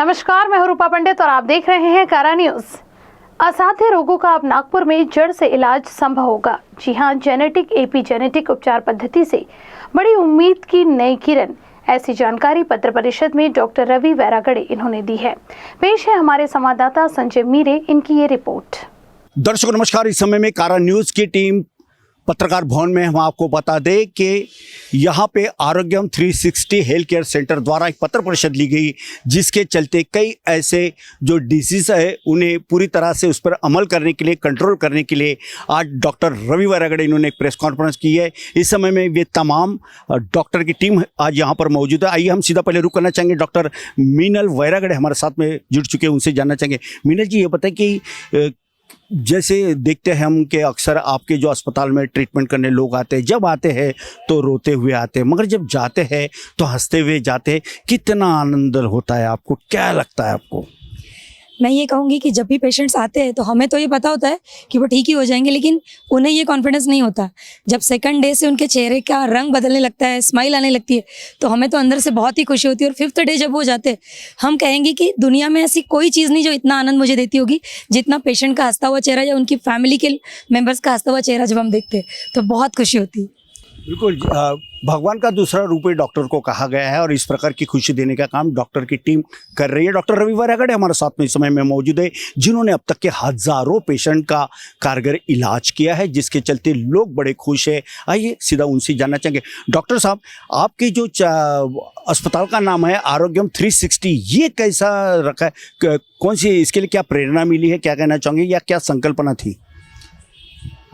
नमस्कार, मैं हूं रूपा पंडित और आप देख रहे हैं कारा न्यूज। असाध्य रोगों का अब नागपुर में जड़ से इलाज संभव होगा। जी हां, जेनेटिक एपीजेनेटिक उपचार पद्धति से बड़ी उम्मीद की नई किरण। ऐसी जानकारी पत्र परिषद में डॉक्टर रवि वैरागड़े इन्होंने दी है। पेश है हमारे संवाददाता संजय मीरे, इनकी ये रिपोर्ट। दर्शकों नमस्कार। इस समय में कारा न्यूज की टीम पत्रकार भवन में हम आपको बता दें कि यहाँ पे आरोग्यम 360 हेल्थ केयर सेंटर द्वारा एक पत्र परिषद ली गई, जिसके चलते कई ऐसे जो डिसीज़ है उन्हें पूरी तरह से उस पर अमल करने के लिए, कंट्रोल करने के लिए आज डॉक्टर रवि वैरागड़े इन्होंने एक प्रेस कॉन्फ्रेंस की है। इस समय में वे तमाम डॉक्टर की टीम आज यहाँ पर मौजूद है। आइए हम सीधा पहले रुक करना चाहेंगे, डॉक्टर मीनल वैरागड़े हमारे साथ में जुड़ चुके हैं, उनसे जानना चाहेंगे। मीनल जी, ये बताएं कि जैसे देखते हैं हम कि अक्सर आपके जो अस्पताल में ट्रीटमेंट करने लोग आते हैं, जब आते हैं तो रोते हुए आते हैं, मगर जब जाते हैं तो हंसते हुए जाते हैं। कितना आनंद होता है आपको, क्या लगता है आपको? मैं ये कहूँगी कि जब भी पेशेंट्स आते हैं तो हमें तो ये पता होता है कि वो ठीक ही हो जाएंगे, लेकिन उन्हें ये कॉन्फिडेंस नहीं होता। जब सेकंड डे से उनके चेहरे का रंग बदलने लगता है, स्माइल आने लगती है, तो हमें तो अंदर से बहुत ही खुशी होती है। और फिफ्थ डे जब वो जाते हैं, हम कहेंगे कि दुनिया में ऐसी कोई चीज़ नहीं जो इतना आनंद मुझे देती होगी जितना पेशेंट का हंसता हुआ चेहरा या उनकी फैमिली के मेम्बर्स का हंसता हुआ चेहरा जब हम देखते हैं तो बहुत खुशी होती है। बिल्कुल, भगवान का दूसरा रूप ही डॉक्टर को कहा गया है और इस प्रकार की खुशी देने का काम डॉक्टर की टीम कर रही है। डॉक्टर रवि वैरागड़े हमारे साथ में इस समय में मौजूद है, जिन्होंने अब तक के हज़ारों पेशेंट का कारगर इलाज किया है, जिसके चलते लोग बड़े खुश हैं। आइए सीधा उनसे जानना चाहेंगे। डॉक्टर साहब, आपके जो अस्पताल का नाम है आरोग्यम 360, ये कैसा रखा है? कौन सी इसके लिए क्या प्रेरणा मिली है, क्या कहना चाहोंगे, या क्या संकल्पना थी?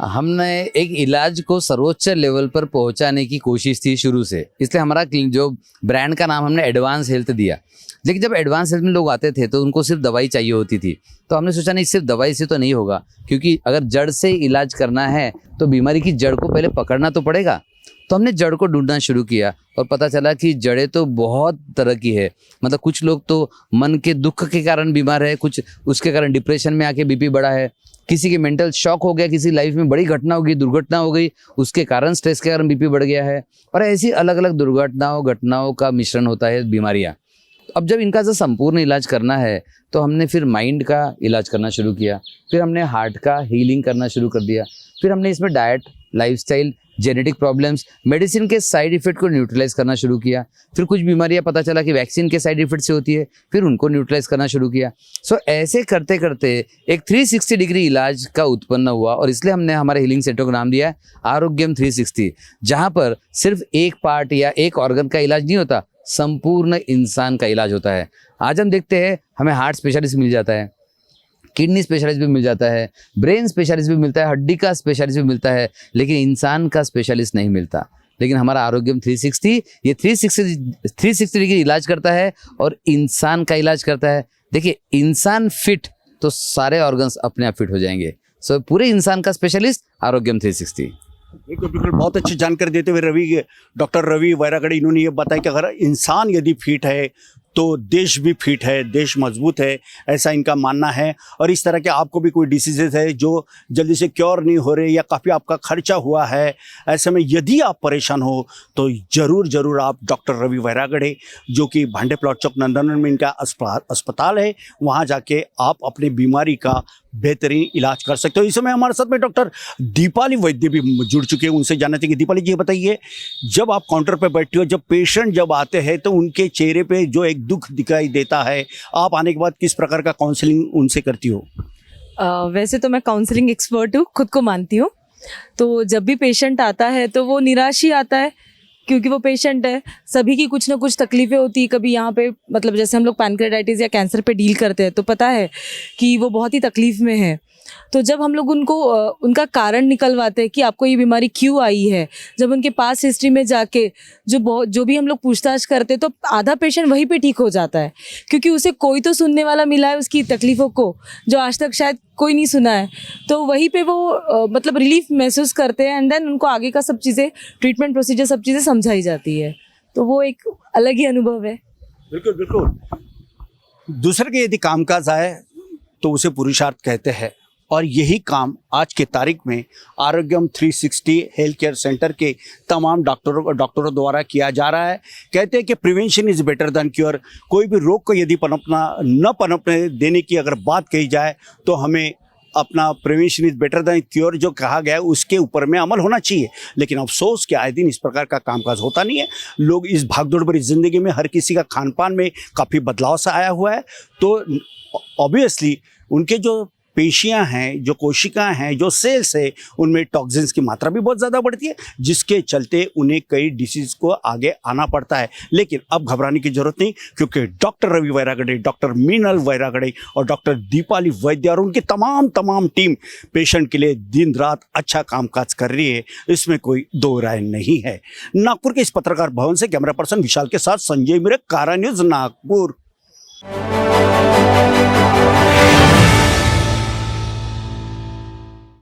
हमने एक इलाज को सर्वोच्च लेवल पर पहुंचाने की कोशिश थी शुरू से, इसलिए हमारा जो ब्रांड का नाम हमने एडवांस हेल्थ दिया। लेकिन जब एडवांस हेल्थ में लोग आते थे तो उनको सिर्फ दवाई चाहिए होती थी, तो हमने सोचा नहीं, सिर्फ दवाई से तो नहीं होगा, क्योंकि अगर जड़ से इलाज करना है तो बीमारी की जड़ को पहले पकड़ना तो पड़ेगा। तो हमने जड़ को ढूंढना शुरू किया और पता चला कि जड़ें तो बहुत तरह की है। मतलब कुछ लोग तो मन के दुख के कारण बीमार है, कुछ उसके कारण डिप्रेशन में आके बीपी बढ़ा है, किसी के मेंटल शॉक हो गया, किसी लाइफ में बड़ी घटना हो गई, दुर्घटना हो गई, उसके कारण स्ट्रेस के कारण बीपी बढ़ गया है। और ऐसी अलग अलग घटनाओं का मिश्रण होता है बीमारियाँ। अब जब इनका जो संपूर्ण इलाज करना है तो हमने फिर माइंड का इलाज करना शुरू किया, फिर हमने हार्ट का हीलिंग करना शुरू कर दिया, फिर हमने इसमें diet, lifestyle, genetic problems, medicine के साइड इफेक्ट को न्यूट्रलाइज करना शुरू किया। फिर कुछ बीमारियां पता चला कि वैक्सीन के साइड इफेक्ट से होती है, फिर उनको न्यूट्रलाइज करना शुरू किया। सो ऐसे करते करते एक 360 डिग्री इलाज का उत्पन्न हुआ और इसलिए हमने हमारे हीलिंग सेंटर को नाम दिया है आरोग्यम 360, जहाँ पर सिर्फ एक पार्ट या एक ऑर्गन का इलाज नहीं होता, संपूर्ण इंसान का इलाज होता है। आज हम देखते हैं हमें हार्ट स्पेशलिस्ट मिल जाता है, किडनी स्पेशलिस्ट भी मिल जाता है, ब्रेन स्पेशलिस्ट भी मिलता है, हड्डी का स्पेशलिस्ट भी मिलता है, लेकिन इंसान का स्पेशलिस्ट नहीं मिलता। लेकिन हमारा आरोग्यम 360 ये 360 डिग्री इलाज करता है और इंसान का इलाज करता है। देखिए, इंसान फिट तो सारे ऑर्गन्स अपने आप फिट हो जाएंगे। सो पूरे इंसान का स्पेशलिस्ट आरोग्यम 360। बिल्कुल, बहुत अच्छी जानकारी देते हुए डॉक्टर रवि वैरागड़े इन्होंने ये बताया कि अगर इंसान यदि फिट है तो देश भी फिट है, देश मजबूत है, ऐसा इनका मानना है। और इस तरह के आपको भी कोई डिसीजेज है जो जल्दी से क्योर नहीं हो रहे या काफ़ी आपका खर्चा हुआ है, ऐसे में यदि आप परेशान हो तो ज़रूर आप डॉक्टर रवि वैरागड़े, जो कि भांडे प्लॉट चौक नंदनवन में इनका अस्पताल है, वहाँ जाके आप अपनी बीमारी का बेहतरीन इलाज कर सकते हो। इस समय हमारे साथ में डॉक्टर दीपाली वैद्य भी जुड़ चुके हैं, उनसे जानना चाहिए। दीपाली जी, ये बताइए, जब आप काउंटर पर बैठती हो, जब पेशेंट जब आते हैं तो उनके चेहरे पे जो एक दुख दिखाई देता है, आप आने के बाद किस प्रकार का काउंसलिंग उनसे करती हो? वैसे तो मैं काउंसलिंग एक्सपर्ट हूँ, खुद को मानती हूँ। तो जब भी पेशेंट आता है तो वो निराश ही आता है, क्योंकि वो पेशेंट है, सभी की कुछ ना कुछ तकलीफ़ें होती है। कभी यहाँ पे मतलब जैसे हम लोग पैनक्रेटाइटिस या कैंसर पे डील करते हैं तो पता है कि वो बहुत ही तकलीफ़ में है। तो जब हम लोग उनको उनका कारण निकलवाते हैं कि आपको ये बीमारी क्यों आई है, जब उनके पास हिस्ट्री में जाके जो भी हम लोग पूछताछ करते हैं तो आधा पेशेंट वहीं पे ठीक हो जाता है, क्योंकि उसे कोई तो सुनने वाला मिला है उसकी तकलीफ़ों को, जो आज तक शायद कोई नहीं सुना है। तो वहीं पे वो मतलब रिलीफ महसूस करते हैं एंड देन उनको आगे का सब चीज़ें, ट्रीटमेंट प्रोसीजर, सब चीज़ें समझाई जाती है। तो वो एक अलग ही अनुभव है। बिल्कुल। दूसरे के यदि कामकाज आए तो उसे पुरुषार्थ कहते हैं, और यही काम आज के तारीख में आरोग्यम 360 हेल्थ केयर सेंटर के तमाम डॉक्टरों द्वारा किया जा रहा है। कहते हैं कि prevention is better than cure. कोई भी रोग को यदि पनपने देने की अगर बात कही जाए तो हमें अपना prevention is better than cure जो कहा गया है उसके ऊपर में अमल होना चाहिए। लेकिन अफसोस कि आए दिन इस प्रकार का कामकाज होता नहीं है। लोग इस भागदौड़ भरी ज़िंदगी में हर किसी का खान पान में काफ़ी बदलाव सा आया हुआ है, तो ऑब्वियसली उनके जो पेशियां हैं, जो कोशिकाएं हैं, जो सेल्स है, उनमें टॉक्सिन्स की मात्रा भी बहुत ज़्यादा बढ़ती है, जिसके चलते उन्हें कई डिसीज़ को आगे आना पड़ता है। लेकिन अब घबराने की ज़रूरत नहीं, क्योंकि डॉक्टर रवि वैरागड़े, डॉक्टर मीनल वैरागड़े और डॉक्टर दीपाली वैद्य और उनकी तमाम टीम पेशेंट के लिए दिन रात अच्छा कामकाज कर रही है, इसमें कोई दो राय नहीं है। नागपुर के इस पत्रकार भवन से कैमरा पर्सन विशाल के साथ संजय मिरे, कारा न्यूज़ नागपुर।